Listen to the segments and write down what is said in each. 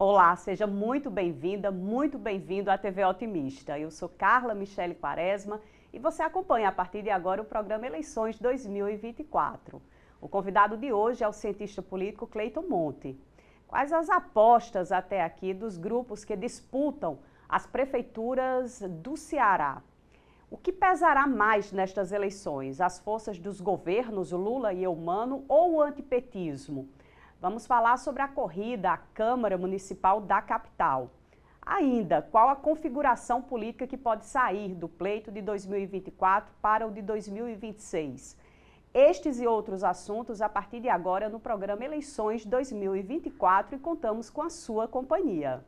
Olá, seja muito bem-vinda, muito bem-vindo à TV Otimista. Eu sou Carla Michele Quaresma e você acompanha a partir de agora o programa Eleições 2024. O convidado de hoje é o cientista político Cleiton Monte. Quais as apostas até aqui dos grupos que disputam as prefeituras do Ceará? O que pesará mais nestas eleições? As forças dos governos, Lula e Eumano, ou o antipetismo? Vamos falar sobre a corrida à Câmara Municipal da capital. Ainda, qual a configuração política que pode sair do pleito de 2024 para o de 2026? Estes e outros assuntos a partir de agora no programa Eleições 2024 e contamos com a sua companhia.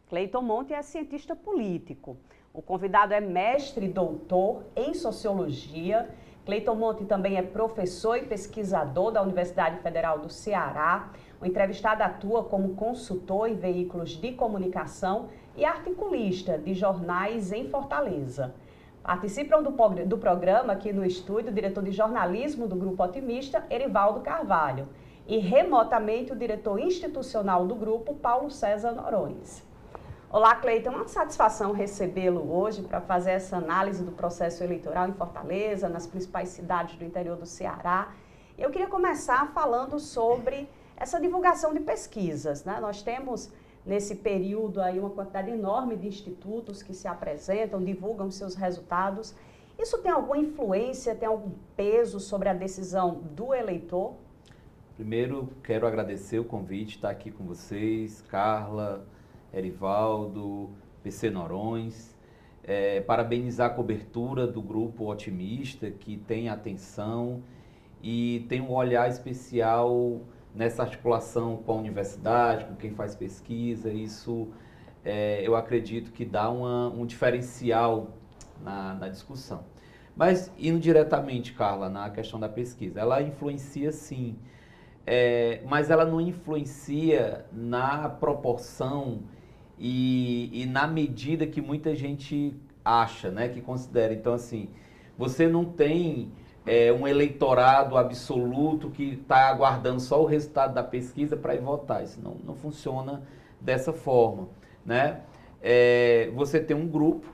Cleiton Monte é cientista político. O convidado é mestre e doutor em sociologia. Cleiton Monte também é professor e pesquisador da Universidade Federal do Ceará. O entrevistado atua como consultor em veículos de comunicação e articulista de jornais em Fortaleza. Participam do programa aqui no estúdio o diretor de jornalismo do Grupo Otimista, Erivaldo Carvalho, e remotamente o diretor institucional do grupo, Paulo César Norões. Olá, Cleiton, é uma satisfação recebê-lo hoje para fazer essa análise do processo eleitoral em Fortaleza, nas principais cidades do interior do Ceará. Eu queria começar falando sobre essa divulgação de pesquisas, né? Nós temos, nesse período, aí uma quantidade enorme de institutos que se apresentam, divulgam seus resultados. Isso tem alguma influência, tem algum peso sobre a decisão do eleitor? Primeiro, quero agradecer o convite, estar aqui com vocês, Carla, Erivaldo, PC Norões, parabenizar a cobertura do Grupo Otimista, que tem atenção e tem um olhar especial nessa articulação com a universidade, com quem faz pesquisa. Isso eu acredito que dá um diferencial na discussão. Mas indo diretamente, Carla, na questão da pesquisa, ela influencia sim, mas ela não influencia na proporção e na medida que muita gente acha, né, que considera. Então, assim, você não tem um eleitorado absoluto que está aguardando só o resultado da pesquisa para ir votar. Isso não funciona dessa forma, né? Você tem um grupo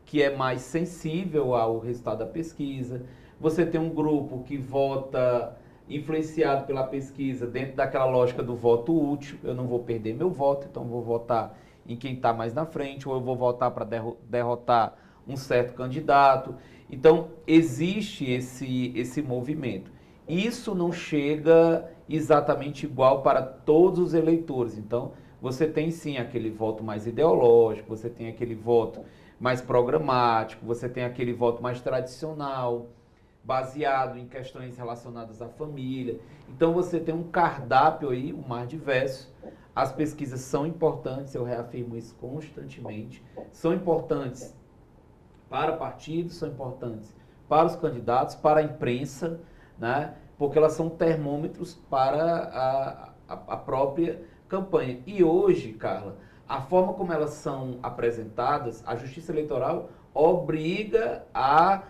que é mais sensível ao resultado da pesquisa, você tem um grupo que vota influenciado pela pesquisa dentro daquela lógica do voto útil. Eu não vou perder meu voto, então vou votar em quem está mais na frente, ou eu vou votar para derrotar um certo candidato. Então, existe esse movimento. Isso não chega exatamente igual para todos os eleitores. Então, você tem sim aquele voto mais ideológico, você tem aquele voto mais programático, você tem aquele voto mais tradicional, baseado em questões relacionadas à família. Então você tem um cardápio aí, um mais diverso. As pesquisas são importantes, eu reafirmo isso constantemente. São importantes para partidos, são importantes para os candidatos, para a imprensa, né? Porque elas são termômetros para a própria campanha. E hoje, Carla, a forma como elas são apresentadas, a Justiça Eleitoral obriga a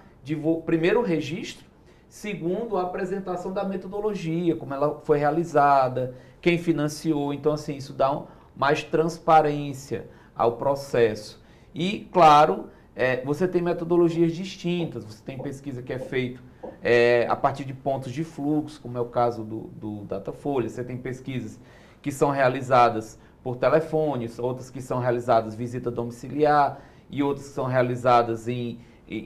primeiro o registro, segundo a apresentação da metodologia, como ela foi realizada, quem financiou. Então, assim, isso dá mais transparência ao processo. E, claro, você tem metodologias distintas, você tem pesquisa que é feita a partir de pontos de fluxo, como é o caso do Datafolha, você tem pesquisas que são realizadas por telefone, outras que são realizadas visita domiciliar e outras que são realizadas em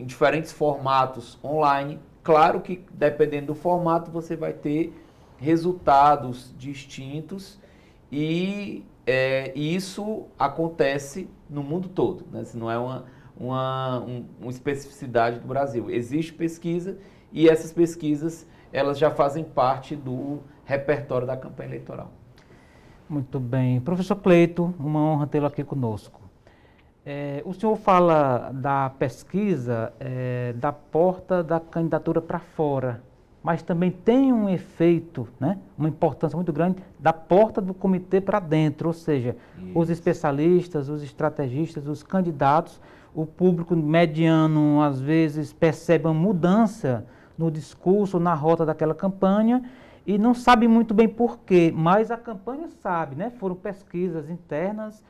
diferentes formatos online. Claro que, dependendo do formato, você vai ter resultados distintos e isso acontece no mundo todo, né? Isso não é uma especificidade do Brasil. Existe pesquisa e essas pesquisas elas já fazem parte do repertório da campanha eleitoral. Muito bem. Professor Cleiton, uma honra tê-lo aqui conosco. O senhor fala da pesquisa da porta da candidatura para fora. mas também tem um efeito, né, uma importância muito grande da porta do comitê para dentro, ou seja, os especialistas, os estrategistas, os candidatos, o público mediano às vezes percebe uma mudança no discurso, na rota daquela campanha e não sabe muito bem por quê, mas a campanha sabe, né? Foram pesquisas internas,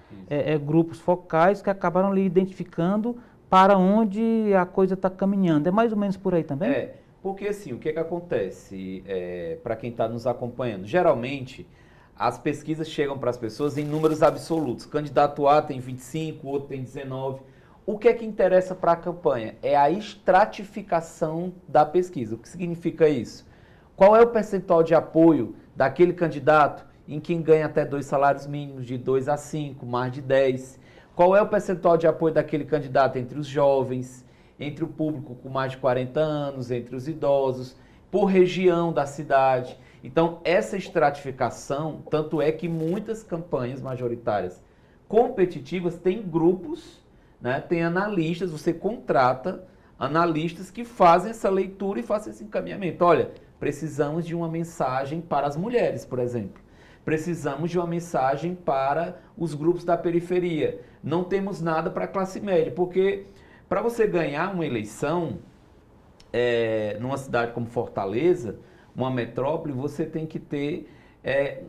grupos focais que acabaram ali identificando para onde a coisa está caminhando. É mais ou menos por aí também? Porque assim, o que acontece para quem está nos acompanhando? Geralmente, as pesquisas chegam para as pessoas em números absolutos. Candidato A tem 25, o outro tem 19. O que é que interessa para a campanha? É a estratificação da pesquisa. O que significa isso? Qual é o percentual de apoio daquele candidato em quem ganha até 2 salários mínimos, de 2 a 5, mais de 10? Qual é o percentual de apoio daquele candidato entre os jovens, entre o público com mais de 40 anos, entre os idosos, por região da cidade? Então, essa estratificação, tanto é que muitas campanhas majoritárias competitivas têm grupos, né, tem analistas, você contrata analistas que fazem essa leitura e fazem esse encaminhamento. Olha, precisamos de uma mensagem para as mulheres, por exemplo. Precisamos de uma mensagem para os grupos da periferia. Não temos nada para a classe média, porque para você ganhar uma eleição numa cidade como Fortaleza, uma metrópole, você tem que ter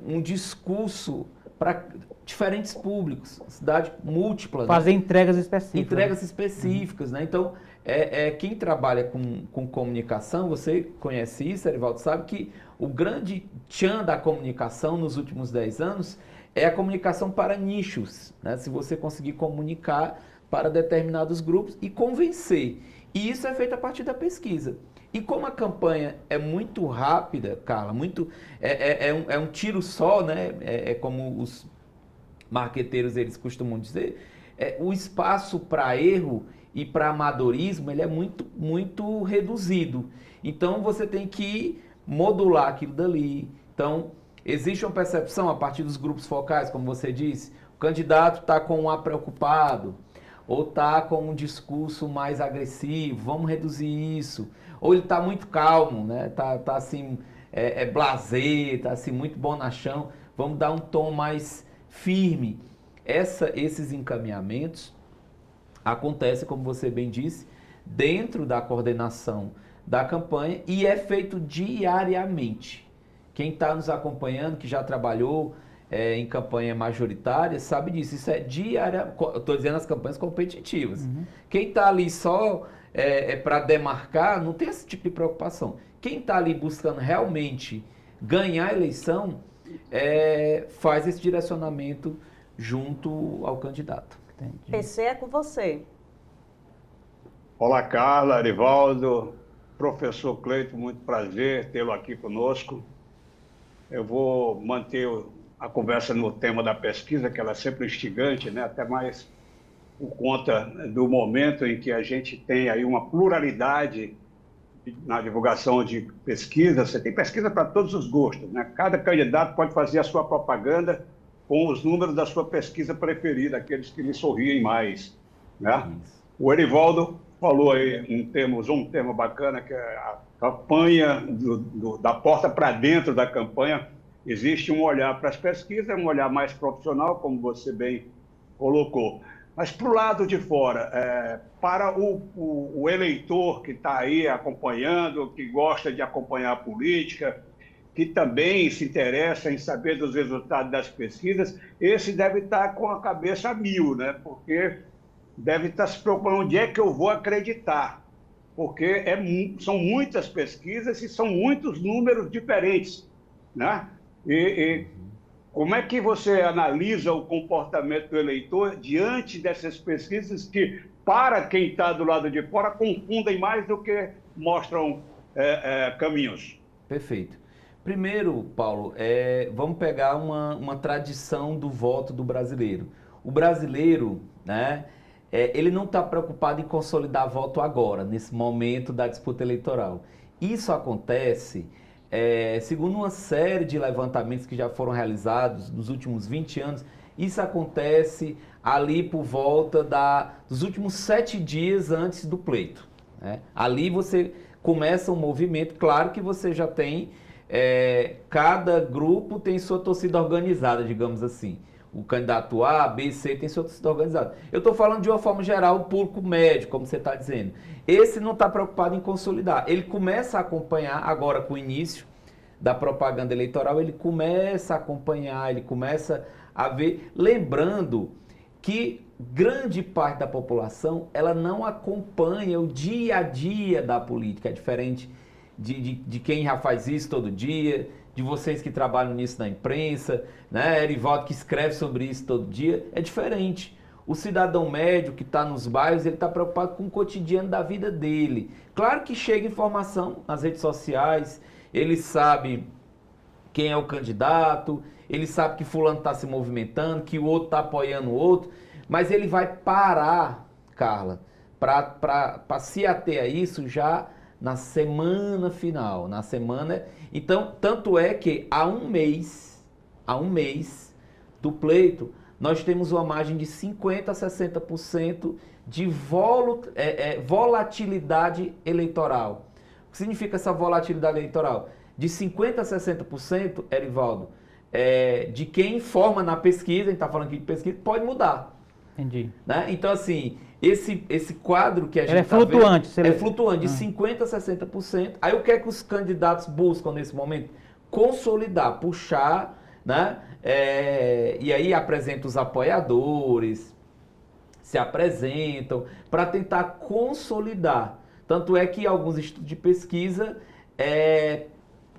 um discurso para diferentes públicos, cidade múltipla. Fazer, né? Entregas específicas, né? Então, quem trabalha com comunicação, você conhece isso, Erivaldo, sabe que o grande tchan da comunicação nos últimos 10 anos é a comunicação para nichos, né? Se você conseguir comunicar para determinados grupos e convencer. E isso é feito a partir da pesquisa. E como a campanha é muito rápida, Carla, é um tiro só, né? É como os marqueteiros eles costumam dizer, o espaço para erro e para amadorismo ele é muito, muito reduzido. Então você tem que modular aquilo dali. Então existe uma percepção a partir dos grupos focais, como você disse, o candidato está com um ar preocupado, ou está com um discurso mais agressivo, vamos reduzir isso. Ou ele está muito calmo, né? Tá assim, blasé, está assim, muito bonachão, vamos dar um tom mais firme. Esses encaminhamentos acontecem, como você bem disse, dentro da coordenação da campanha e é feito diariamente. Quem está nos acompanhando, que já trabalhou em campanha majoritária, sabe disso. Isso é diária. Estou dizendo as campanhas competitivas. Uhum. Quem está ali só para demarcar, não tem esse tipo de preocupação. Quem está ali buscando realmente ganhar a eleição, faz esse direcionamento junto ao candidato. Entendi. PC é com você. Olá, Carla, Erivaldo, professor Cleito, muito prazer tê-lo aqui conosco. Eu vou manter a conversa no tema da pesquisa, que ela é sempre instigante, né? Até mais por conta do momento em que a gente tem aí uma pluralidade na divulgação de pesquisa. Você tem pesquisa para todos os gostos, né? Cada candidato pode fazer a sua propaganda com os números da sua pesquisa preferida, aqueles que lhe sorriem mais, né? O Erivaldo falou aí um tema bacana, que é a campanha da porta para dentro da campanha. Existe um olhar para as pesquisas, um olhar mais profissional, como você bem colocou. Mas para o lado de fora, para o eleitor que está aí acompanhando, que gosta de acompanhar a política, que também se interessa em saber dos resultados das pesquisas, esse deve estar com a cabeça a mil, né? Porque deve estar se preocupando onde é que eu vou acreditar. Porque são muitas pesquisas e são muitos números diferentes, né? E como é que você analisa o comportamento do eleitor diante dessas pesquisas que, para quem está do lado de fora, confundem mais do que mostram caminhos? Perfeito. Primeiro, Paulo, vamos pegar uma tradição do voto do brasileiro. O brasileiro, né, ele não está preocupado em consolidar voto agora, nesse momento da disputa eleitoral. Isso acontece... segundo uma série de levantamentos que já foram realizados nos últimos 20 anos, isso acontece ali por volta dos últimos 7 dias antes do pleito, né? Ali você começa um movimento. Claro que você já tem, cada grupo tem sua torcida organizada, digamos assim. O candidato A, B, C tem sua torcida organizada. Eu estou falando de uma forma geral, o público médio, como você está dizendo. Esse não está preocupado em consolidar. Ele começa a acompanhar, agora com o início da propaganda eleitoral, ele começa a acompanhar, ele começa a ver, lembrando que grande parte da população, ela não acompanha o dia a dia da política, é diferente de quem já faz isso todo dia, de vocês que trabalham nisso na imprensa, né? Erivaldo que escreve sobre isso todo dia, é diferente. O cidadão médio que está nos bairros, ele está preocupado com o cotidiano da vida dele. Claro que chega informação nas redes sociais, ele sabe quem é o candidato, ele sabe que fulano está se movimentando, que o outro está apoiando o outro, mas ele vai parar, Carla, para se ater a isso já na semana final, na semana... Então, tanto é que há um mês do pleito, nós temos uma margem de 50% a 60% de volatilidade eleitoral. O que significa essa volatilidade eleitoral? De 50% a 60%, Erivaldo, de quem informa na pesquisa, a gente está falando aqui de pesquisa, pode mudar. Entendi. Né? Então, assim, esse quadro que a gente está vendo... É flutuante, de 50% a 60%. Aí o que é que os candidatos buscam nesse momento? Consolidar, puxar, né? E aí apresenta os apoiadores, se apresentam, para tentar consolidar. Tanto é que alguns institutos de pesquisa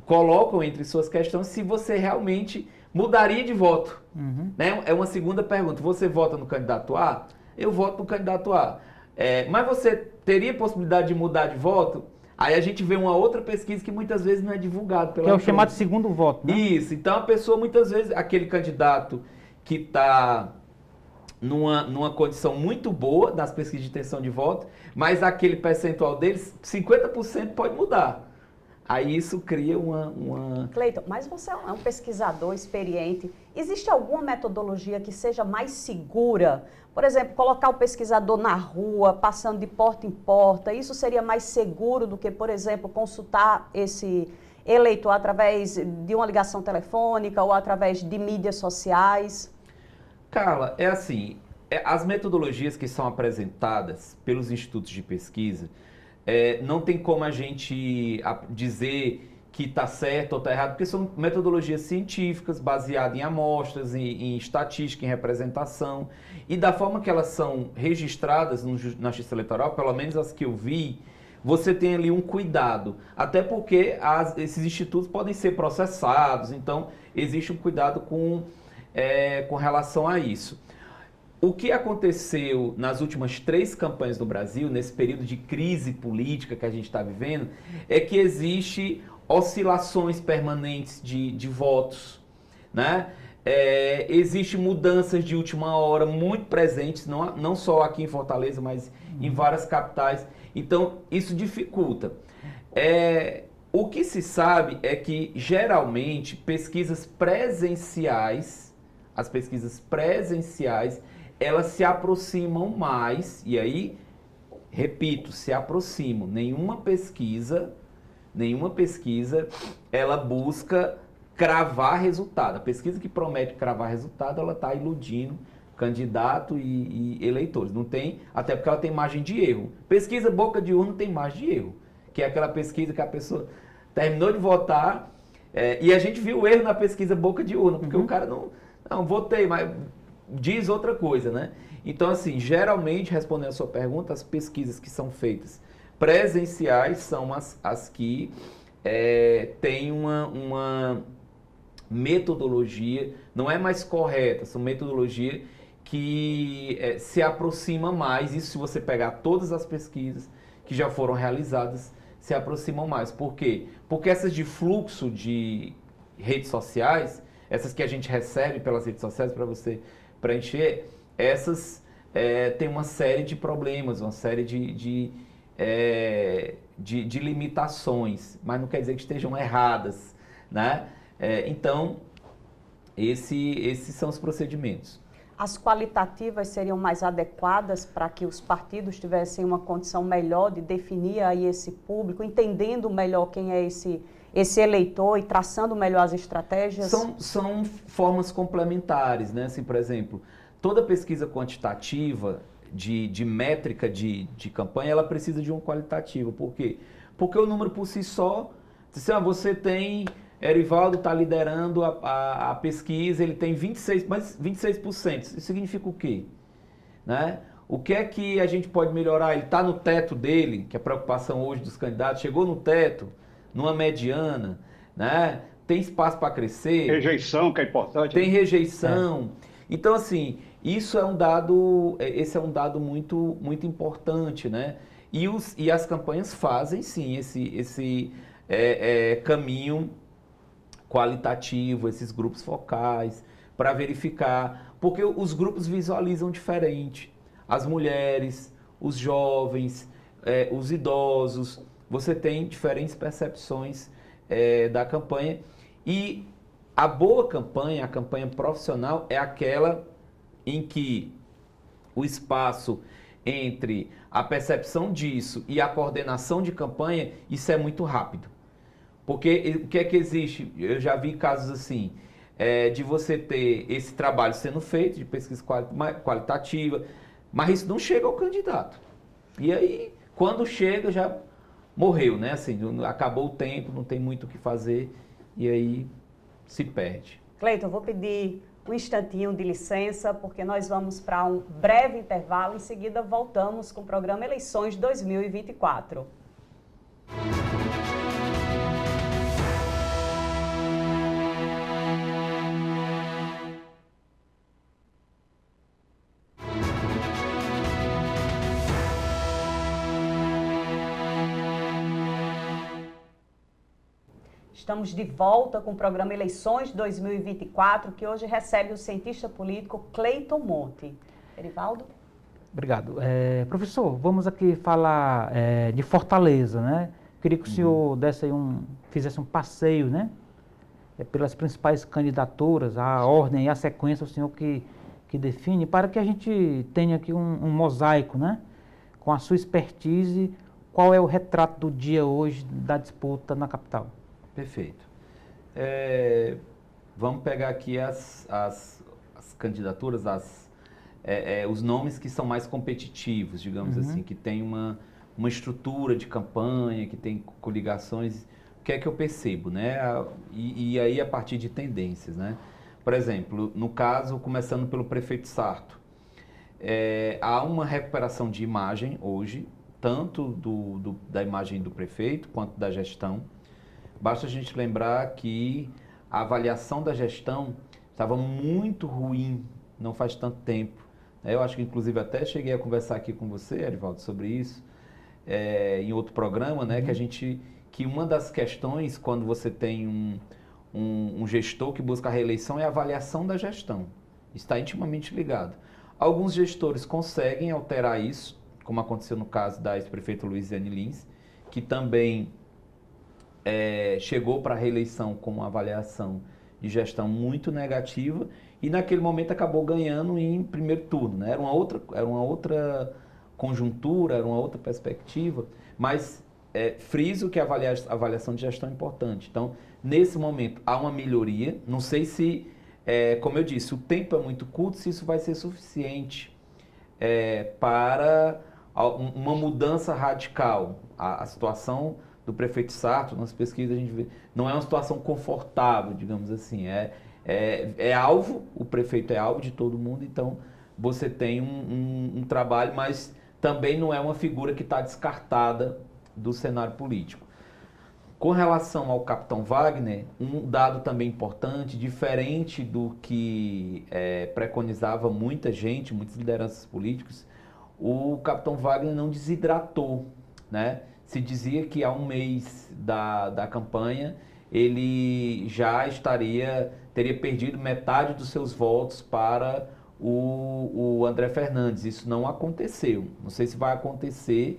colocam entre suas questões se você realmente mudaria de voto. Uhum. Né? É uma segunda pergunta. Você vota no candidato A? Eu voto no candidato A. Mas você teria possibilidade de mudar de voto? Aí a gente vê uma outra pesquisa que muitas vezes não é divulgada pela que é o imprensa. chamado segundo voto, né? Isso. Então a pessoa muitas vezes, aquele candidato que está numa condição muito boa das pesquisas de intenção de voto, mas aquele percentual deles, 50% pode mudar. Aí isso cria uma... Cleiton, mas você é um pesquisador experiente. Existe alguma metodologia que seja mais segura? Por exemplo, colocar o pesquisador na rua, passando de porta em porta, isso seria mais seguro do que, por exemplo, consultar esse eleitor através de uma ligação telefônica ou através de mídias sociais? Carla, é assim, as metodologias que são apresentadas pelos institutos de pesquisa, não tem como a gente dizer que está certo ou está errado, porque são metodologias científicas baseadas em amostras, em estatística, em representação. E da forma que elas são registradas na Justiça Eleitoral, pelo menos as que eu vi, você tem ali um cuidado. Até porque esses institutos podem ser processados, então existe um cuidado com relação a isso. O que aconteceu nas últimas 3 campanhas do Brasil, nesse período de crise política que a gente está vivendo, é que existe oscilações permanentes de votos, né? Existem mudanças de última hora muito presentes, não só aqui em Fortaleza, mas em várias capitais. Então, isso dificulta. O que se sabe é que, geralmente, as pesquisas presenciais, elas se aproximam mais, e aí, repito, se aproximam. Nenhuma pesquisa, ela busca cravar resultado. A pesquisa que promete cravar resultado, ela está iludindo candidato e eleitores. Não tem, até porque ela tem margem de erro. Pesquisa boca de urna tem margem de erro, que é aquela pesquisa que a pessoa terminou de votar, e a gente viu o erro na pesquisa boca de urna, porque o cara não votei, mas diz outra coisa, né? Então, assim, geralmente, respondendo a sua pergunta, as pesquisas que são feitas presenciais são as que têm uma metodologia, não é mais correta, são metodologia que se aproxima mais. Isso se você pegar todas as pesquisas que já foram realizadas, se aproximam mais. Por quê? Porque essas de fluxo de redes sociais, essas que a gente recebe pelas redes sociais para você preencher, essas têm uma série de problemas, uma série de limitações, mas não quer dizer que estejam erradas, né? Então, esses são os procedimentos. As qualitativas seriam mais adequadas para que os partidos tivessem uma condição melhor de definir aí esse público, entendendo melhor quem é esse eleitor e traçando melhor as estratégias? São formas complementares, né? Assim, por exemplo, toda pesquisa quantitativa de métrica de campanha, ela precisa de uma qualitativa. Por quê? Porque o número por si só, se você tem, Erivaldo está liderando a pesquisa, ele tem 26%. Isso significa o quê? Né? O que é que a gente pode melhorar? Ele está no teto dele, que é a preocupação hoje dos candidatos, chegou no teto, numa mediana, né? Tem espaço para crescer. Rejeição, que é importante. Tem rejeição. Então, assim, esse é um dado muito, muito importante, né? E as campanhas fazem, sim, esse caminho qualitativo, esses grupos focais, para verificar, porque os grupos visualizam diferente. As mulheres, os jovens, os idosos, você tem diferentes percepções da campanha. E a boa campanha, a campanha profissional, é aquela em que o espaço entre a percepção disso e a coordenação de campanha, isso é muito rápido. Porque o que é que existe? Eu já vi casos assim, de você ter esse trabalho sendo feito, de pesquisa qualitativa, mas isso não chega ao candidato. E aí, quando chega, já morreu, né? Assim, acabou o tempo, não tem muito o que fazer, e aí se perde. Cleiton, eu vou pedir um instantinho de licença, porque nós vamos para um breve intervalo, em seguida voltamos com o programa Eleições 2024. Estamos de volta com o programa Eleições 2024, que hoje recebe o cientista político Cleiton Monte. Erivaldo? Obrigado. Professor, vamos aqui falar de Fortaleza, né? Queria que o senhor fizesse um passeio, né? Pelas principais candidaturas, a ordem e a sequência, o senhor que define, para que a gente tenha aqui um mosaico, né? Com a sua expertise, qual é o retrato do dia hoje da disputa na capital? Perfeito. Vamos pegar aqui as candidaturas, os nomes que são mais competitivos, digamos assim, que tem uma estrutura de campanha, que tem coligações. O que é que eu percebo, né? E aí a partir de tendências, né? Por exemplo, no caso, começando pelo prefeito Sarto, há uma recuperação de imagem hoje, tanto da imagem do prefeito quanto da gestão. Basta a gente lembrar que a avaliação da gestão estava muito ruim, não faz tanto tempo. Eu acho que, inclusive, até cheguei a conversar aqui com você, Erivaldo, sobre isso, em outro programa, né? Que uma das questões, quando você tem um gestor que busca a reeleição, é a avaliação da gestão. Está intimamente ligado. Alguns gestores conseguem alterar isso, como aconteceu no caso da ex-prefeita Luiziane Lins, que também chegou para a reeleição com uma avaliação de gestão muito negativa e naquele momento acabou ganhando em primeiro turno, né? Era uma outra conjuntura, era uma outra perspectiva, mas friso que a avaliação de gestão é importante. Então, nesse momento, há uma melhoria. Não sei se, como eu disse, o tempo é muito curto, se isso vai ser suficiente para uma mudança radical. A situação do prefeito Sarto, nas pesquisas a gente vê, não é uma situação confortável, digamos assim, alvo, o prefeito é alvo de todo mundo, então você tem um trabalho, mas também não é uma figura que está descartada do cenário político. Com relação ao capitão Wagner, um dado também importante, diferente do que preconizava muita gente, muitas lideranças políticas, o capitão Wagner não desidratou, né? Se dizia que há um mês da campanha ele já teria perdido metade dos seus votos para o André Fernandes. Isso não aconteceu. Não sei se vai acontecer,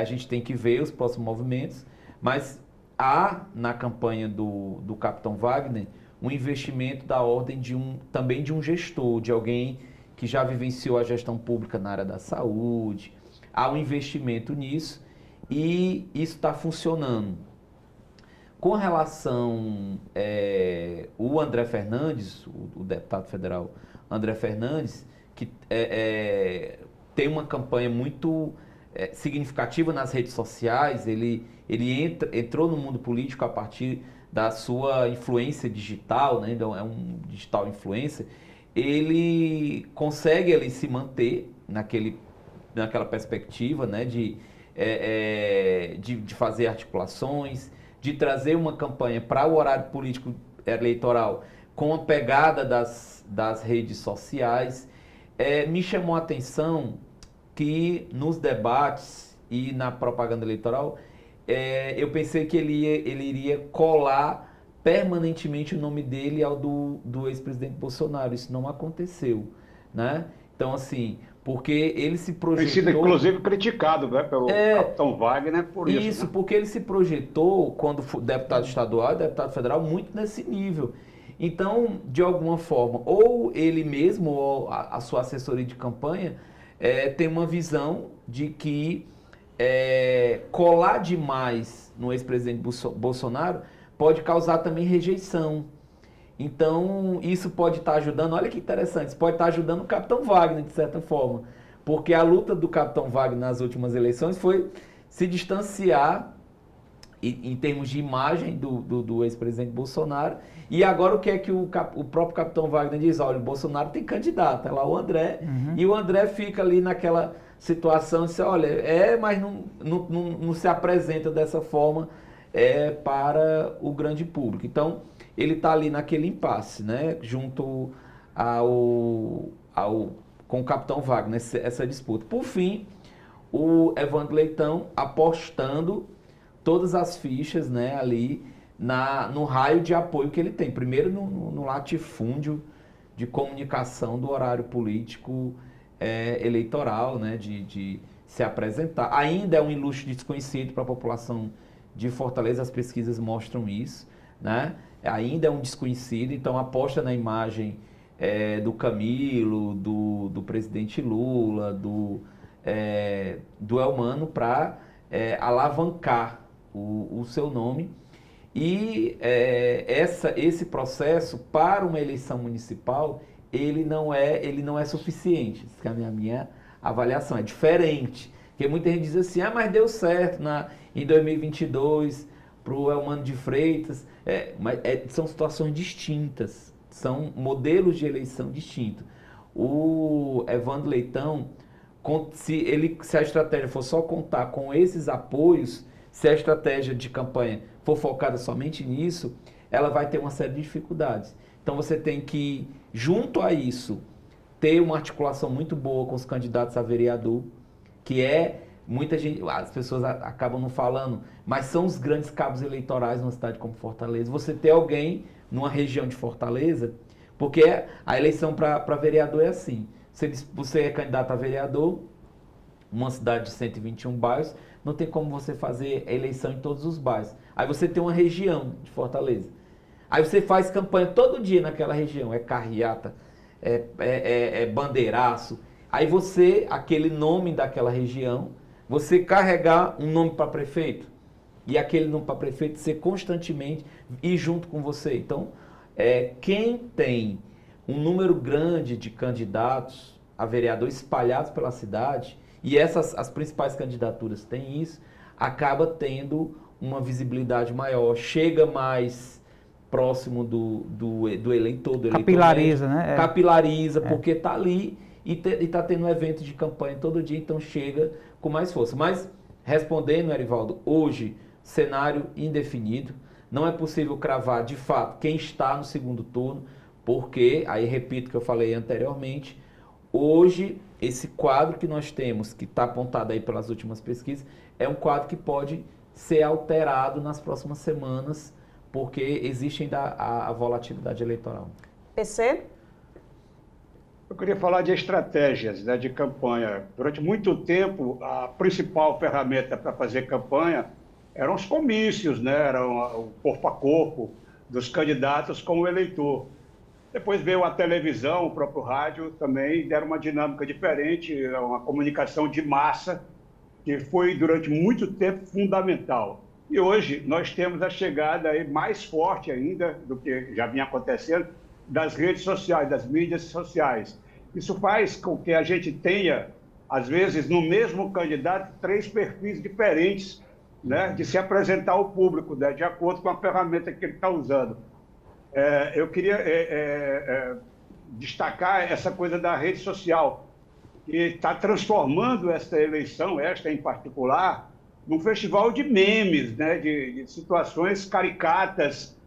a gente tem que ver os próximos movimentos, mas há na campanha do capitão Wagner um investimento da ordem também de um gestor, de alguém que já vivenciou a gestão pública na área da saúde. Há um investimento nisso e isso está funcionando. Com relação o André Fernandes, o deputado federal André Fernandes, que tem uma campanha muito significativa nas redes sociais, ele entrou no mundo político a partir da sua influência digital, né? Então é um digital influencer, ele consegue ali se manter naquela perspectiva, né? de fazer articulações, de trazer uma campanha para o horário político eleitoral com a pegada das redes sociais. Me chamou a atenção que nos debates e na propaganda eleitoral, eu pensei que ele iria colar permanentemente o nome dele ao do ex-presidente Bolsonaro. Isso não aconteceu, né? Então, assim, porque ele se projetou... Tem sido, inclusive, criticado, né, pelo capitão Wagner por isso. Isso, né? Porque ele se projetou, quando foi deputado estadual e deputado federal, muito nesse nível. Então, de alguma forma, ou ele mesmo, ou a sua assessoria de campanha, tem uma visão de que colar demais no ex-presidente Bolsonaro pode causar também rejeição. Então, isso pode estar ajudando, olha que interessante, isso pode estar ajudando o capitão Wagner, de certa forma, porque a luta do capitão Wagner nas últimas eleições foi se distanciar em termos de imagem do ex-presidente Bolsonaro, e agora o que é que o próprio capitão Wagner diz? Olha, o Bolsonaro tem candidato, é lá o André, e o André fica ali naquela situação, diz, olha, mas não se apresenta dessa forma para o grande público. Então, ele está ali naquele impasse, né, junto com o capitão Wagner, essa disputa. Por fim, o Evandro Leitão apostando todas as fichas, né, ali no raio de apoio que ele tem. Primeiro no latifúndio de comunicação do horário político eleitoral, né, de se apresentar. Ainda é um ilustre desconhecido para a população de Fortaleza, as pesquisas mostram isso, né? Ainda é um desconhecido, então aposta na imagem do Camilo, do presidente Lula, do Elmano para alavancar o seu nome. E esse processo para uma eleição municipal, ele não é suficiente. Essa é a minha avaliação, é diferente. Porque muita gente diz assim, mas deu certo em 2022 para o Elmano de Freitas, mas são situações distintas, são modelos de eleição distintos. O Evandro Leitão, se a estratégia for só contar com esses apoios, se a estratégia de campanha for focada somente nisso, ela vai ter uma série de dificuldades. Então você tem que, junto a isso, ter uma articulação muito boa com os candidatos a vereador, que muita gente, as pessoas acabam não falando, mas são os grandes cabos eleitorais numa cidade como Fortaleza. Você ter alguém numa região de Fortaleza, porque a eleição para vereador é assim. Você é candidato a vereador, uma cidade de 121 bairros, não tem como você fazer eleição em todos os bairros. Aí você tem uma região de Fortaleza. Aí você faz campanha todo dia naquela região, carreata, bandeiraço. Aí aquele nome daquela região, você carregar um nome para prefeito, e aquele nome para prefeito ser constantemente ir junto com você. Então, quem tem um número grande de candidatos a vereador espalhados pela cidade, e as principais candidaturas têm isso, acaba tendo uma visibilidade maior, chega mais próximo do eleitor, do capilariza, eleitor médio, né? Capilariza, porque está ali e está tendo um evento de campanha todo dia, então chega com mais força. Mas, respondendo, Erivaldo, hoje, cenário indefinido, não é possível cravar, de fato, quem está no segundo turno, porque, aí repito o que eu falei anteriormente, hoje, esse quadro que nós temos, que está apontado aí pelas últimas pesquisas, é um quadro que pode ser alterado nas próximas semanas, porque existe ainda a volatilidade eleitoral. PC? Eu queria falar de estratégias, né, de campanha. Durante muito tempo, a principal ferramenta para fazer campanha eram os comícios, né, eram o corpo a corpo. dos candidatos com o eleitor. Depois veio a televisão, o próprio rádio também deram uma dinâmica diferente, uma comunicação de massa, que foi durante muito tempo fundamental. E hoje nós temos a chegada aí mais forte ainda do que já vinha acontecendo das redes sociais, das mídias sociais. Isso faz com que a gente tenha, às vezes, no mesmo candidato, 3 perfis diferentes, né, de se apresentar ao público, né, de acordo com a ferramenta que ele está usando. Eu queria destacar essa coisa da rede social, que está transformando essa eleição, esta em particular, num festival de memes, né, de situações caricatas,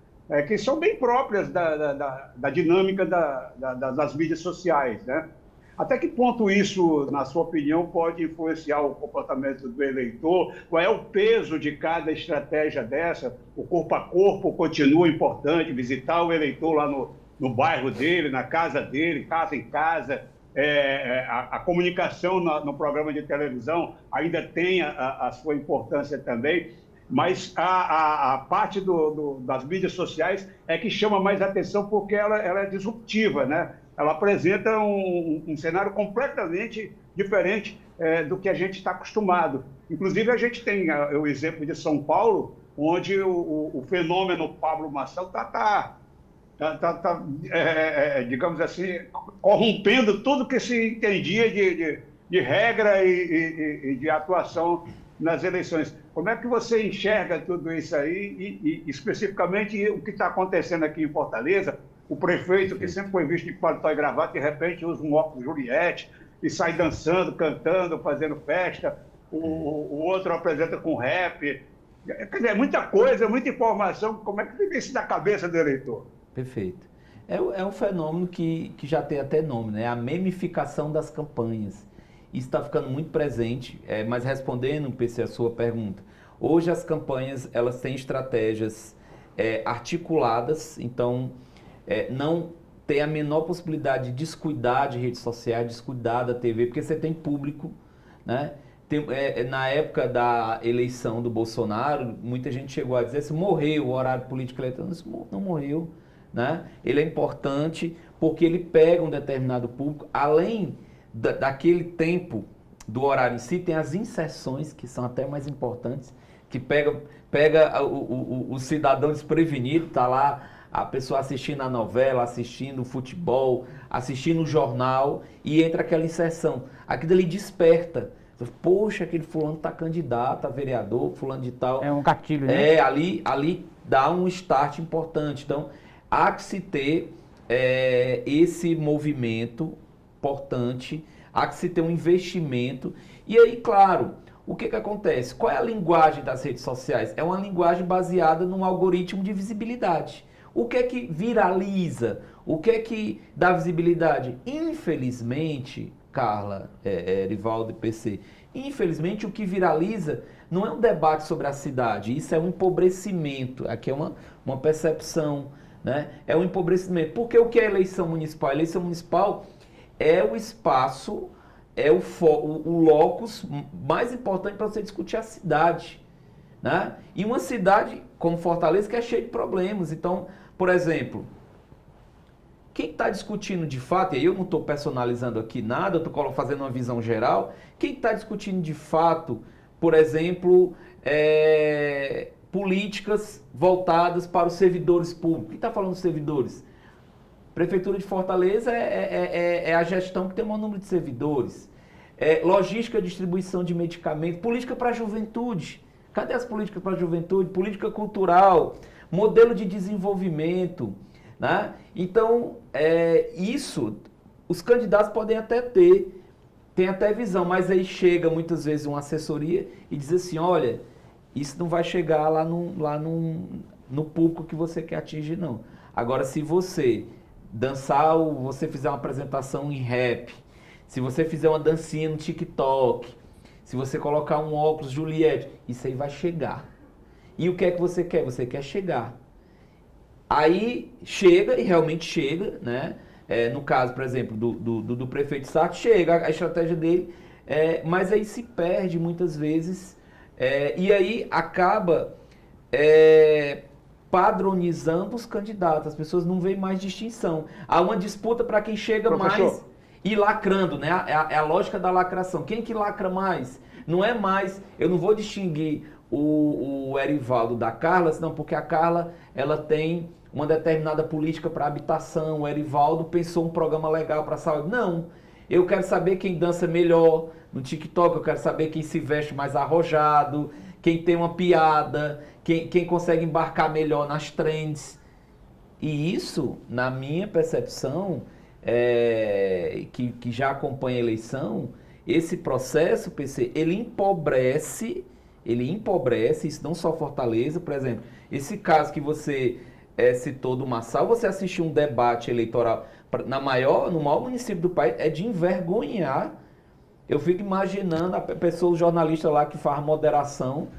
que são bem próprias da dinâmica das mídias sociais, né? Até que ponto isso, na sua opinião, pode influenciar o comportamento do eleitor? Qual é o peso de cada estratégia dessa? O corpo a corpo continua importante, visitar o eleitor lá no bairro dele, na casa dele, casa em casa. A comunicação no programa de televisão ainda tem a sua importância também, mas a parte das mídias sociais é que chama mais atenção porque ela é disruptiva, né? Ela apresenta um cenário completamente diferente do que a gente está acostumado. Inclusive, a gente tem o exemplo de São Paulo, onde o fenômeno Pablo Marçal está, digamos assim, corrompendo tudo que se entendia de regra e de atuação nas eleições. Como é que você enxerga tudo isso aí e especificamente o que está acontecendo aqui em Fortaleza? O prefeito, que sempre foi visto de paletó e gravata, de repente usa um óculos Juliette e sai dançando, cantando, fazendo festa. O outro apresenta com rap. Quer dizer, muita coisa, muita informação. Como é que fica isso na cabeça do eleitor? Perfeito. É um fenômeno que já tem até nome, né? A memificação das campanhas. Isso está ficando muito presente, mas respondendo, PC, a sua pergunta, hoje as campanhas elas têm estratégias articuladas, então não tem a menor possibilidade de descuidar de redes sociais, descuidar da TV, porque você tem público, né? Na época da eleição do Bolsonaro, muita gente chegou a dizer assim, morreu o horário político eleitoral. Não morreu, né? Ele é importante porque ele pega um determinado público, além daquele tempo do horário em si, tem as inserções, que são até mais importantes, que pega o cidadão desprevenido, tá lá a pessoa assistindo a novela, assistindo o futebol, assistindo o jornal, e entra aquela inserção. Aquilo ali desperta. Poxa, aquele fulano tá candidato a vereador, fulano de tal. É um gatilho, né? Ali dá um start importante. Então, há que se ter esse movimento importante, há que se ter um investimento. E aí, claro, o que acontece? Qual é a linguagem das redes sociais? É uma linguagem baseada num algoritmo de visibilidade. O que é que viraliza? O que é que dá visibilidade? Infelizmente, Carla, Erivaldo e PC, infelizmente o que viraliza não é um debate sobre a cidade, isso é um empobrecimento, aqui é uma percepção, né? É um empobrecimento. Porque o que é eleição municipal? A eleição municipal é o espaço, o locus mais importante para você discutir a cidade, né? E uma cidade como Fortaleza que é cheia de problemas. Então, por exemplo, quem está discutindo de fato, e eu não estou personalizando aqui nada, eu estou fazendo uma visão geral, quem está discutindo de fato, por exemplo, políticas voltadas para os servidores públicos. Quem está falando dos servidores? Prefeitura de Fortaleza é a gestão que tem o maior número de servidores. Logística, distribuição de medicamentos, política para a juventude. Cadê as políticas para a juventude? Política cultural, modelo de desenvolvimento, né? Então, isso, os candidatos podem até tem até visão, mas aí chega muitas vezes uma assessoria e diz assim, olha, isso não vai chegar lá no público que você quer atingir, não. Agora, se você dançar, você fizer uma apresentação em rap, se você fizer uma dancinha no TikTok, se você colocar um óculos Juliette, isso aí vai chegar. E o que é que você quer? Você quer chegar. Aí chega, e realmente chega, né? No caso, por exemplo, do prefeito Sarto, chega a estratégia dele, mas aí se perde muitas vezes, e aí acaba padronizando os candidatos. As pessoas não veem mais distinção. Há uma disputa para quem chega mais e lacrando, né? É a lógica da lacração. Quem que lacra mais? Não é mais... Eu não vou distinguir o Erivaldo da Carla, senão porque a Carla ela tem uma determinada política para habitação, o Erivaldo pensou um programa legal para a saúde. Não, eu quero saber quem dança melhor no TikTok, eu quero saber quem se veste mais arrojado, quem tem uma piada, quem consegue embarcar melhor nas trends. E isso, na minha percepção, que já acompanha a eleição, esse processo, PC, ele empobrece, isso não só fortaleza. Por exemplo, esse caso que você citou do Marçal, você assistiu um debate eleitoral no maior município do país, é de envergonhar. Eu fico imaginando a pessoa, o jornalista lá que faz moderação,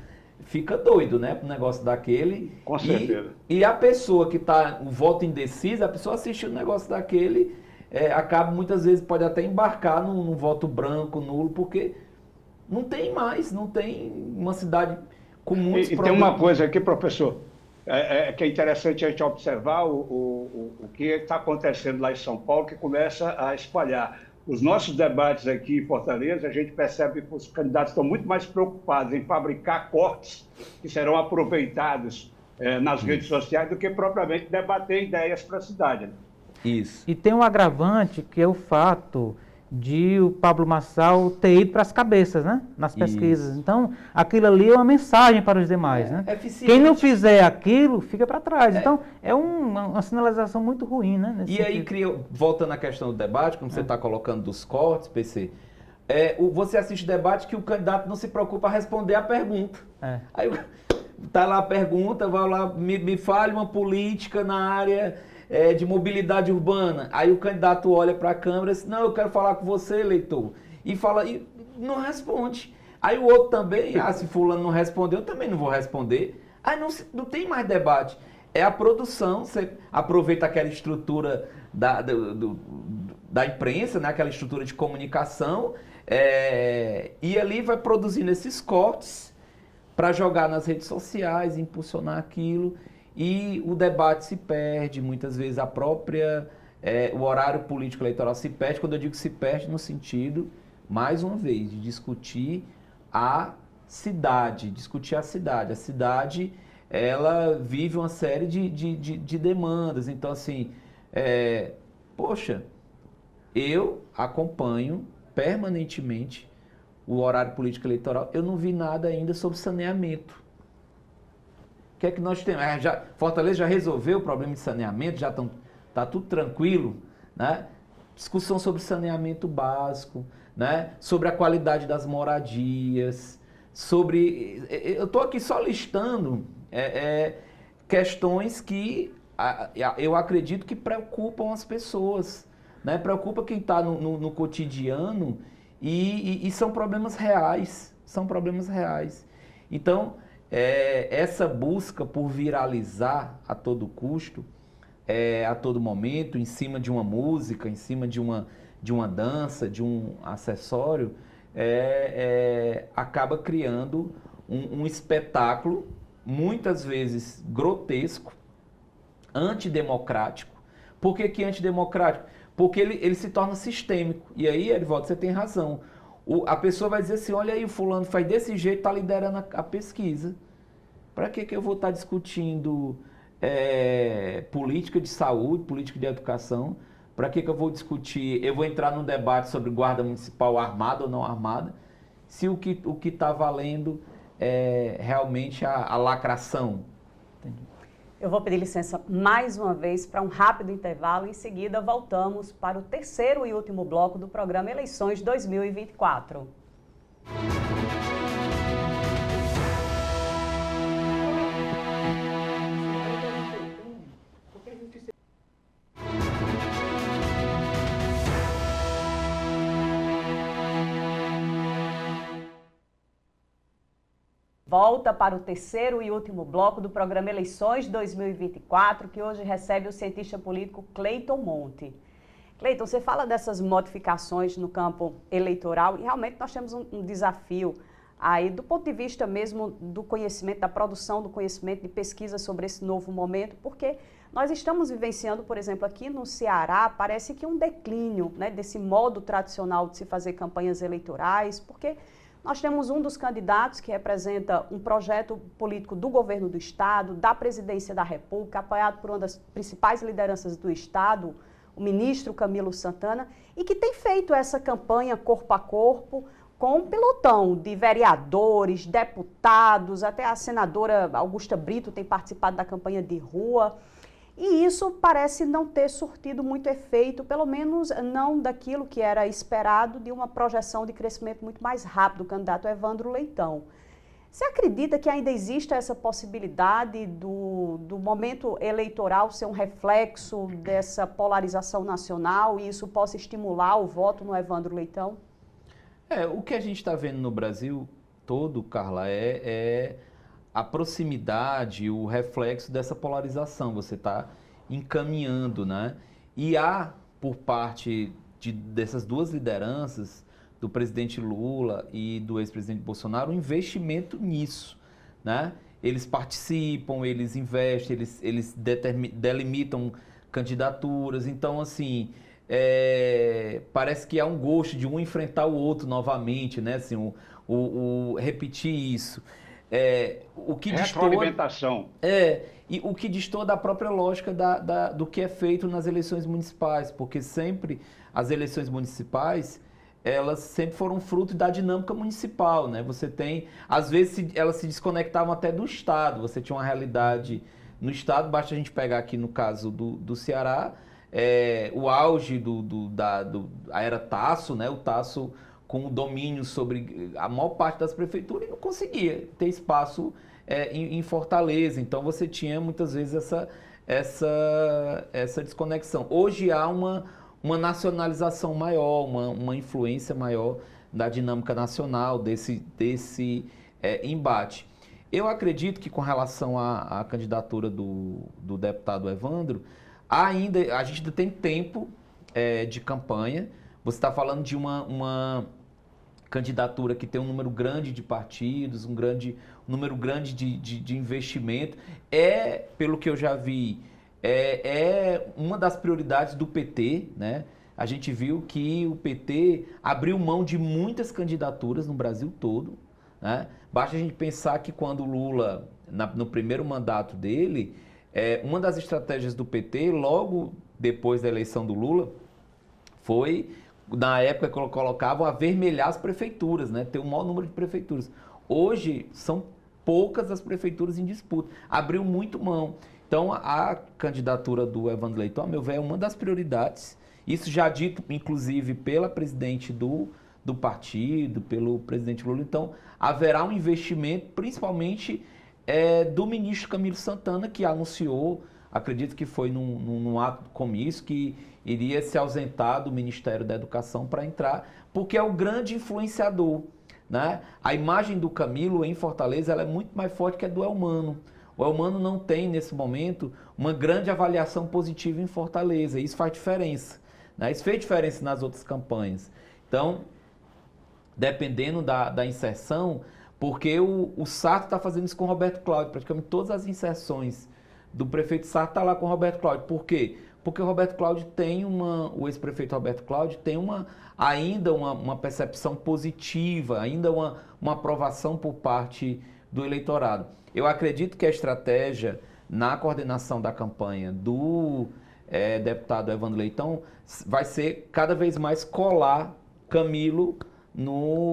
fica doido, né, pro negócio daquele. Com certeza. E a pessoa que está, o voto indeciso, a pessoa assistiu um negócio daquele, acaba muitas vezes, pode até embarcar num voto branco, nulo, porque não tem uma cidade com muitos problemas. E tem uma coisa aqui, professor, que é interessante a gente observar o que está acontecendo lá em São Paulo, que começa a espalhar. Os nossos debates aqui em Fortaleza, a gente percebe que os candidatos estão muito mais preocupados em fabricar cortes que serão aproveitados nas redes sociais do que propriamente debater ideias para a cidade. Né? Isso. E tem um agravante, que é o fato de o Pablo Marçal ter ido para as cabeças, né? Nas pesquisas. Isso. Então, aquilo ali é uma mensagem para os demais, né? Quem não fizer aquilo, fica para trás. Então, é uma sinalização muito ruim, né? E aí, voltando à questão do debate, como você está colocando dos cortes, PC, você assiste debate que o candidato não se preocupa a responder a pergunta. Aí, tá lá a pergunta, vai lá, me fale uma política na área de mobilidade urbana. Aí o candidato olha para a câmera e diz, não, eu quero falar com você, eleitor. E fala, e não responde. Aí o outro também, se fulano não respondeu, eu também não vou responder. Aí não tem mais debate. É a produção, você aproveita aquela estrutura da imprensa, né? Aquela estrutura de comunicação, e ali vai produzindo esses cortes para jogar nas redes sociais, impulsionar aquilo. E o debate se perde, muitas vezes o horário político eleitoral se perde. Quando eu digo se perde, no sentido, mais uma vez, de discutir a cidade. A cidade, ela vive uma série de demandas. Então, assim, poxa, eu acompanho permanentemente o horário político eleitoral. Eu não vi nada ainda sobre saneamento. O que é que nós temos? Fortaleza já resolveu o problema de saneamento, já está tudo tranquilo, né? Discussão sobre saneamento básico, né? Sobre a qualidade das moradias, eu estou aqui só listando questões que eu acredito que preocupam as pessoas, né? Preocupa quem está no cotidiano e são problemas reais, Então, essa busca por viralizar a todo custo, a todo momento, em cima de uma música, em cima de uma dança, de um acessório, acaba criando um espetáculo, muitas vezes grotesco, antidemocrático. Por que antidemocrático? Porque ele se torna sistêmico. E aí, Erivaldo, você tem razão. A pessoa vai dizer assim, olha aí, o fulano faz desse jeito, está liderando a pesquisa. Para que eu vou estar discutindo política de saúde, política de educação? Para que eu vou discutir, eu vou entrar num debate sobre guarda municipal armada ou não armada, se o que está valendo é realmente a lacração? Entendi. Eu vou pedir licença mais uma vez para um rápido intervalo. Em seguida, voltamos para o terceiro e último bloco do programa Eleições 2024. Volta para o terceiro e último bloco do programa Eleições 2024, que hoje recebe o cientista político Cleiton Monte. Cleiton, você fala dessas modificações no campo eleitoral e realmente nós temos um desafio aí do ponto de vista mesmo do conhecimento, da produção do conhecimento, de pesquisa sobre esse novo momento, porque nós estamos vivenciando, por exemplo, aqui no Ceará, parece que um declínio, né, desse modo tradicional de se fazer campanhas eleitorais, porque nós temos um dos candidatos que representa um projeto político do governo do Estado, da presidência da República, apoiado por uma das principais lideranças do Estado, o ministro Camilo Santana, e que tem feito essa campanha corpo a corpo com um pelotão de vereadores, deputados, até a senadora Augusta Brito tem participado da campanha de rua. E isso parece não ter surtido muito efeito, pelo menos não daquilo que era esperado de uma projeção de crescimento muito mais rápido do candidato Evandro Leitão. Você acredita que ainda existe essa possibilidade do momento eleitoral ser um reflexo dessa polarização nacional e isso possa estimular o voto no Evandro Leitão? O que a gente está vendo no Brasil todo, Carla, é a proximidade, o reflexo dessa polarização. Você está encaminhando, né? E há, por parte dessas duas lideranças, do presidente Lula e do ex-presidente Bolsonaro, um investimento nisso, né? Eles participam, eles investem, eles delimitam candidaturas. Então, assim, parece que há um gosto de um enfrentar o outro novamente, né? Assim, repetir isso. O que retroalimentação. E o que destoa da própria lógica do que é feito nas eleições municipais, porque sempre as eleições municipais, elas sempre foram fruto da dinâmica municipal, né? Você tem, às vezes elas se desconectavam até do Estado, você tinha uma realidade no Estado, basta a gente pegar aqui no caso do Ceará, o auge a era Tasso, né? O Tasso com o domínio sobre a maior parte das prefeituras e não conseguia ter espaço em Fortaleza. Então você tinha muitas vezes essa desconexão. Hoje há uma nacionalização maior, uma influência maior da dinâmica nacional, desse embate. Eu acredito que com relação à candidatura do deputado Evandro, a gente ainda tem tempo de campanha. Você está falando de uma candidatura que tem um número grande de partidos, um número grande de investimento. Pelo que eu já vi, uma das prioridades do PT, né? A gente viu que o PT abriu mão de muitas candidaturas no Brasil todo, né? Basta a gente pensar que quando o Lula, no primeiro mandato dele, uma das estratégias do PT, logo depois da eleição do Lula, foi, na época, que colocavam avermelhar as prefeituras, né? Ter o maior número de prefeituras. Hoje, são poucas as prefeituras em disputa. Abriu muito mão. Então, a candidatura do Evandro Leitão, a meu ver, é uma das prioridades. Isso já dito, inclusive, pela presidente do partido, pelo presidente Lula. Então, haverá um investimento, principalmente do ministro Camilo Santana, que anunciou, acredito que foi num ato comício, que iria se ausentar do Ministério da Educação para entrar, porque é o grande influenciador, né? A imagem do Camilo em Fortaleza ela é muito mais forte que a do Elmano. O Elmano não tem, nesse momento, uma grande avaliação positiva em Fortaleza. Isso faz diferença, né? Isso fez diferença nas outras campanhas. Então, dependendo da inserção, porque o Sarto está fazendo isso com o Roberto Cláudio, praticamente todas as inserções do prefeito Sarto está lá com o Roberto Cláudio. Por quê? Porque o Roberto Cláudio tem o ex-prefeito Roberto Cláudio tem ainda uma percepção positiva, ainda uma aprovação por parte do eleitorado. Eu acredito que a estratégia na coordenação da campanha do deputado Evandro Leitão vai ser cada vez mais colar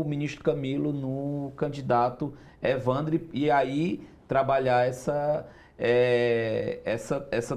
ministro Camilo, no candidato Evandro, e aí trabalhar essa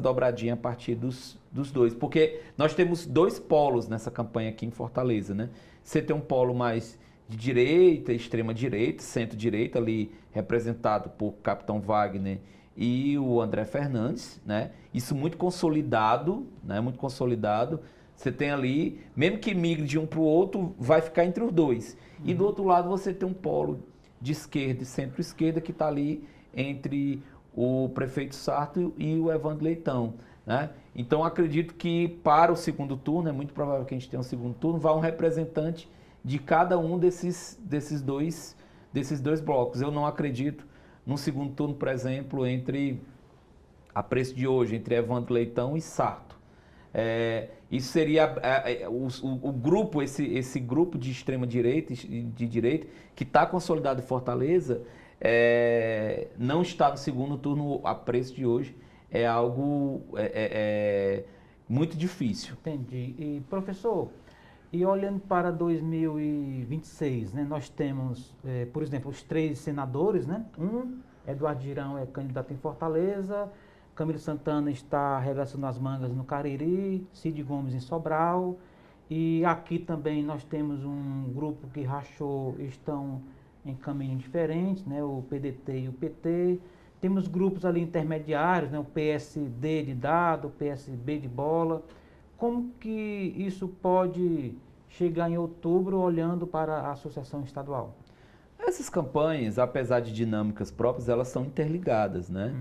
dobradinha a partir dos dois. Porque nós temos dois polos nessa campanha aqui em Fortaleza, né? Você tem um polo mais de direita, extrema-direita, centro-direita, ali representado por Capitão Wagner e o André Fernandes, né? Isso muito consolidado, né? Muito consolidado. Você tem ali, mesmo que migre de um para o outro, vai ficar entre os dois. E do outro lado você tem um polo de esquerda e centro-esquerda que está ali entre o prefeito Sarto e o Evandro Leitão, né? Então acredito que para o segundo turno, é muito provável que a gente tenha um segundo turno, vá um representante de cada um desses desses dois blocos. Eu não acredito num segundo turno, por exemplo, entre a preço de hoje, entre Evandro Leitão e Sarto. Isso seria o grupo, esse grupo de extrema-direita, de direita, que está consolidado em Fortaleza, não está no segundo turno a preço de hoje. É algo muito difícil. Entendi. E, professor, e olhando para 2026, né, nós temos, por exemplo, os 3 senadores, né? Eduardo Girão é candidato em Fortaleza, Camilo Santana está arregaçando as mangas no Cariri, Cid Gomes em Sobral, e aqui também nós temos um grupo que rachou, estão em caminhos diferentes, né, o PDT e o PT. Temos grupos ali intermediários, né, o PSD de dado, o PSB de bola. Como que isso pode chegar em outubro olhando para a associação estadual? Essas campanhas, apesar de dinâmicas próprias, elas são interligadas, né?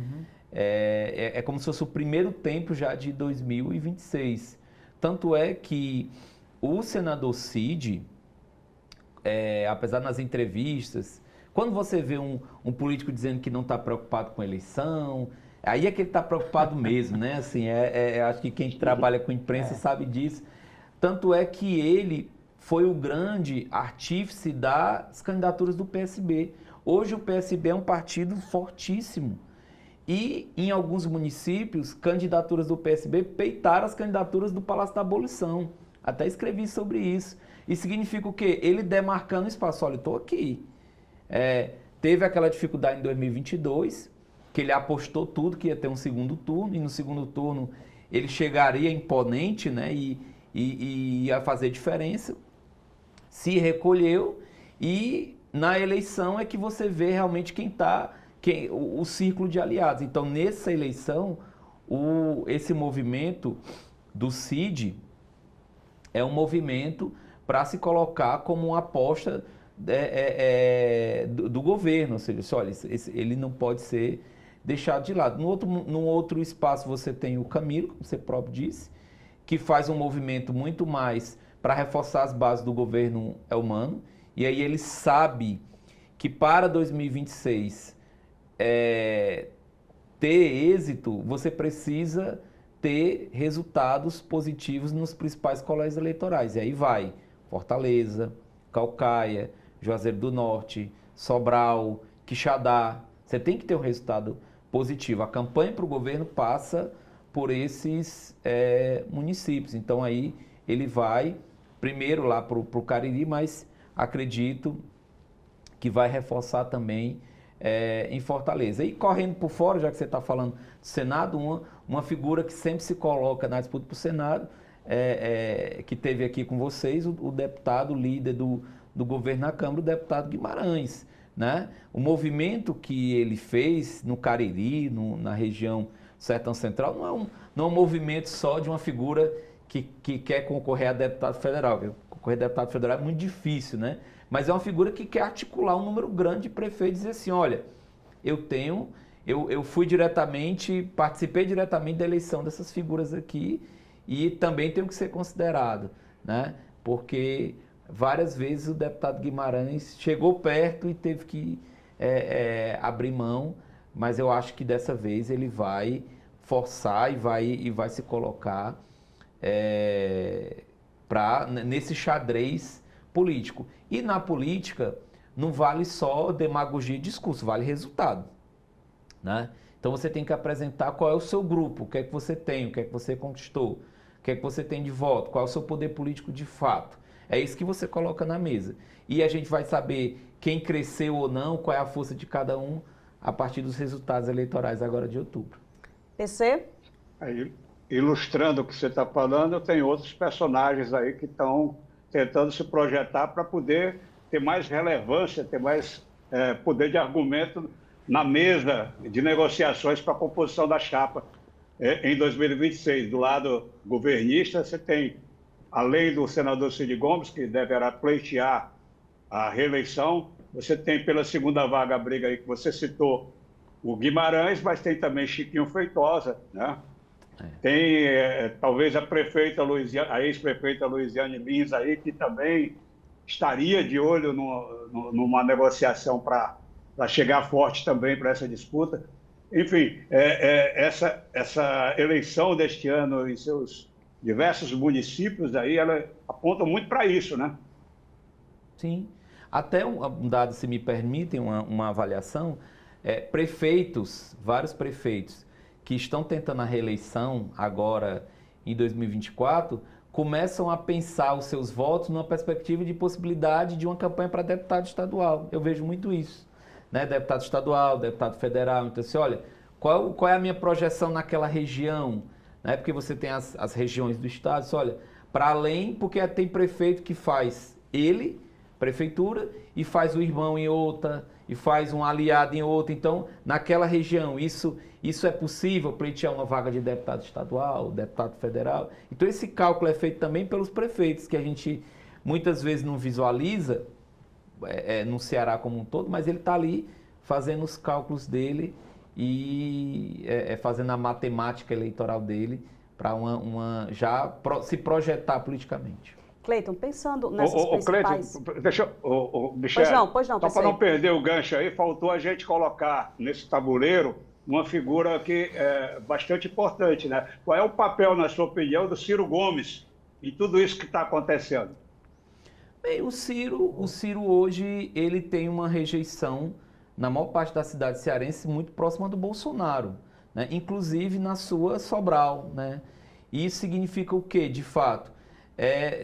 É como se fosse o primeiro tempo já de 2026. Tanto é que o senador Cid, apesar das entrevistas, quando você vê um político dizendo que não está preocupado com a eleição, aí é que ele está preocupado mesmo, né? Assim, acho que quem trabalha com imprensa sabe disso. Tanto é que ele foi o grande artífice das candidaturas do PSB. Hoje o PSB é um partido fortíssimo. E em alguns municípios, candidaturas do PSB peitaram as candidaturas do Palácio da Abolição. Até escrevi sobre isso. Isso significa o quê? Ele demarcando espaço. Olha, eu estou aqui. Teve aquela dificuldade em 2022, que ele apostou tudo que ia ter um segundo turno, e no segundo turno ele chegaria imponente, né, e ia fazer diferença. Se recolheu, e na eleição é que você vê realmente o círculo de aliados. Então, nessa eleição, esse movimento do Cid é um movimento para se colocar como uma aposta do governo. Ou seja, olha, ele não pode ser deixado de lado. No outro espaço você tem o Camilo, como você próprio disse, que faz um movimento muito mais para reforçar as bases do governo Elmano. E aí ele sabe que para 2026 ter êxito, você precisa ter resultados positivos nos principais colégios eleitorais. E aí vai Fortaleza, Caucaia, Juazeiro do Norte, Sobral, Quixadá. Você tem que ter um resultado positivo. A campanha para o governo passa por esses municípios. Então aí ele vai primeiro lá para o Cariri, mas acredito que vai reforçar também em Fortaleza. E correndo por fora, já que você está falando do Senado, uma figura que sempre se coloca na disputa para o Senado, que teve aqui com vocês, o deputado líder do governo na Câmara, o deputado Guimarães, né? O movimento que ele fez no Cariri, na região Sertão Central, não é um movimento só de uma figura que quer concorrer a deputado federal. Concorrer a deputado federal é muito difícil, né? Mas é uma figura que quer articular um número grande de prefeitos e dizer assim, olha, eu fui diretamente, participei diretamente da eleição dessas figuras aqui e também tenho que ser considerado, né? Porque várias vezes o deputado Guimarães chegou perto e teve que abrir mão, mas eu acho que dessa vez ele vai forçar e vai se colocar nesse xadrez político. E na política não vale só demagogia e discurso, vale resultado, né? Então você tem que apresentar qual é o seu grupo, o que é que você tem, o que é que você conquistou, o que é que você tem de voto, qual é o seu poder político de fato. É isso que você coloca na mesa. E a gente vai saber quem cresceu ou não, qual é a força de cada um a partir dos resultados eleitorais agora de outubro. PC? Aí, ilustrando o que você está falando, tem outros personagens aí que estão tentando se projetar para poder ter mais relevância, ter mais poder de argumento na mesa de negociações para a composição da chapa em 2026. Do lado governista, você tem, além do senador Cid Gomes, que deverá pleitear a reeleição, você tem pela segunda vaga a briga aí que você citou, o Guimarães, mas tem também Chiquinho Feitosa, né? Tem talvez a ex-prefeita Luiziane Lins aí, que também estaria de olho numa negociação para chegar forte também para essa disputa. Enfim, essa eleição deste ano em seus diversos municípios aí, ela aponta muito para isso, né? Sim. Até um dado, se me permitem, uma avaliação, prefeitos, vários prefeitos que estão tentando a reeleição agora em 2024, começam a pensar os seus votos numa perspectiva de possibilidade de uma campanha para deputado estadual. Eu vejo muito isso, né? Deputado estadual, deputado federal. Então, assim, olha, qual é a minha projeção naquela região? Né? Porque você tem as regiões do estado, olha, para além, porque tem prefeito que faz prefeitura, e faz o irmão em outra, e faz um aliado em outra. Então, naquela região, isso é possível pleitear uma vaga de deputado estadual, deputado federal. Então, esse cálculo é feito também pelos prefeitos, que a gente muitas vezes não visualiza no Ceará como um todo, mas ele está ali fazendo os cálculos dele e fazendo a matemática eleitoral dele para já se projetar politicamente. Cleiton, pensando nessas principais... Cleiton, Michel, pois não, só para não perder o gancho aí, faltou a gente colocar nesse tabuleiro uma figura que é bastante importante, né? Qual é o papel, na sua opinião, do Ciro Gomes em tudo isso que está acontecendo? Bem, o Ciro hoje, ele tem uma rejeição, na maior parte da cidade cearense, muito próxima do Bolsonaro, né? Inclusive na sua Sobral, né? E isso significa o quê, de fato?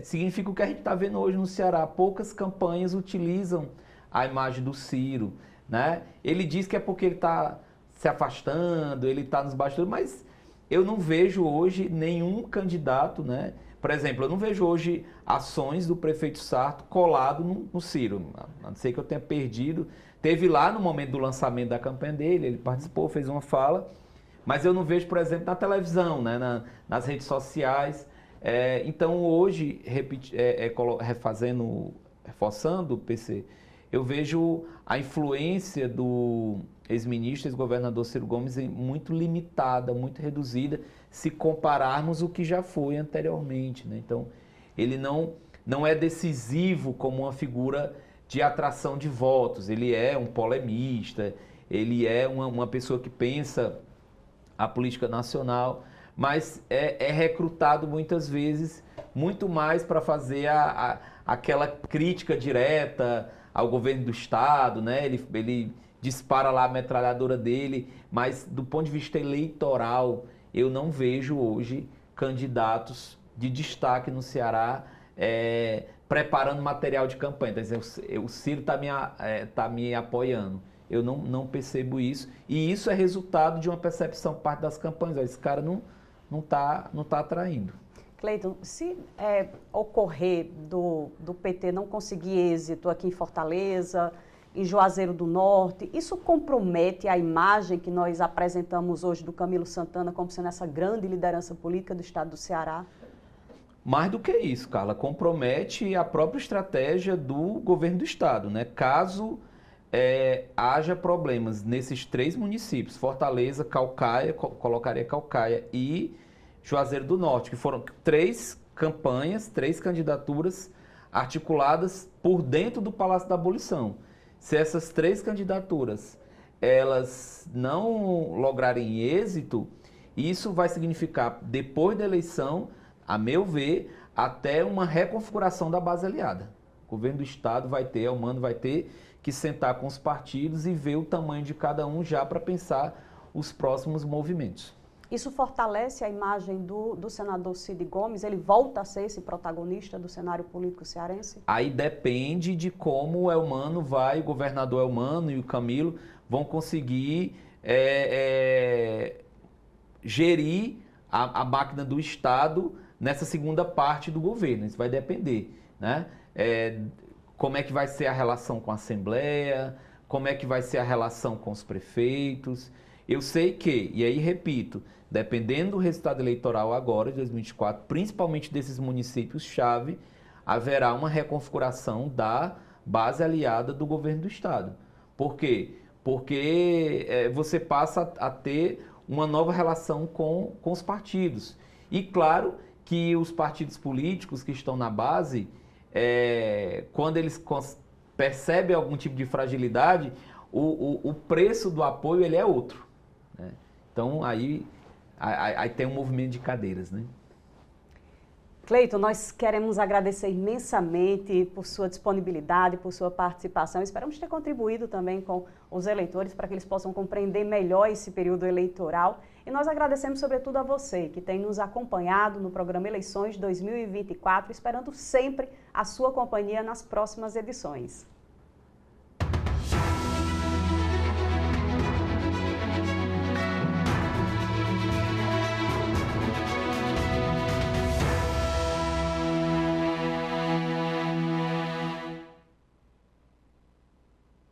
Significa o que a gente está vendo hoje no Ceará. Poucas campanhas utilizam a imagem do Ciro, né? Ele diz que é porque ele está se afastando, ele está nos bastidores, mas eu não vejo hoje nenhum candidato, né? Por exemplo, eu não vejo hoje ações do prefeito Sarto colado no Ciro, a não ser que eu tenha perdido. Teve lá no momento do lançamento da campanha dele, ele participou, fez uma fala, mas eu não vejo, por exemplo, na televisão, né? Nas redes sociais. Então hoje, reforçando o PC, eu vejo a influência do ex-ministro, ex-governador Ciro Gomes muito limitada, muito reduzida, se compararmos o que já foi anteriormente, né? Então, ele não é decisivo como uma figura de atração de votos, ele é um polemista, ele é uma pessoa que pensa a política nacional, mas é recrutado muitas vezes muito mais para fazer aquela crítica direta ao governo do estado, né? Ele dispara lá a metralhadora dele, mas do ponto de vista eleitoral, eu não vejo hoje candidatos de destaque no Ceará preparando material de campanha. Então, o Ciro tá me apoiando. Eu não percebo isso, e isso é resultado de uma percepção por parte das campanhas. Esse cara não tá atraindo. Cleiton, se ocorrer do PT não conseguir êxito aqui em Fortaleza, em Juazeiro do Norte, isso compromete a imagem que nós apresentamos hoje do Camilo Santana como sendo essa grande liderança política do estado do Ceará? Mais do que isso, Carla, compromete a própria estratégia do governo do estado, né? Caso haja problemas nesses 3 municípios, Fortaleza, Caucaia, colocaria Caucaia e Juazeiro do Norte, que foram 3 campanhas, 3 candidaturas articuladas por dentro do Palácio da Abolição. Se essas 3 candidaturas elas não lograrem êxito, isso vai significar, depois da eleição, a meu ver, até uma reconfiguração da base aliada. O governo do estado vai ter que sentar com os partidos e ver o tamanho de cada um já para pensar os próximos movimentos. Isso fortalece a imagem do senador Cid Gomes? Ele volta a ser esse protagonista do cenário político cearense? Aí depende de como o governador Elmano e o Camilo vão conseguir gerir a máquina do Estado nessa segunda parte do governo. Isso vai depender, né? Como é que vai ser a relação com a Assembleia, como é que vai ser a relação com os prefeitos. Eu sei que, e aí repito, dependendo do resultado eleitoral agora, de 2024, principalmente desses municípios-chave, haverá uma reconfiguração da base aliada do governo do estado. Por quê? Porque você passa a ter uma nova relação com os partidos. E claro que os partidos políticos que estão na base, quando eles percebem algum tipo de fragilidade, o preço do apoio ele é outro, né? Então, aí tem um movimento de cadeiras, né? Cleiton, nós queremos agradecer imensamente por sua disponibilidade, por sua participação. Esperamos ter contribuído também com os eleitores para que eles possam compreender melhor esse período eleitoral. E nós agradecemos sobretudo a você que tem nos acompanhado no programa Eleições 2024, esperando sempre a sua companhia nas próximas edições.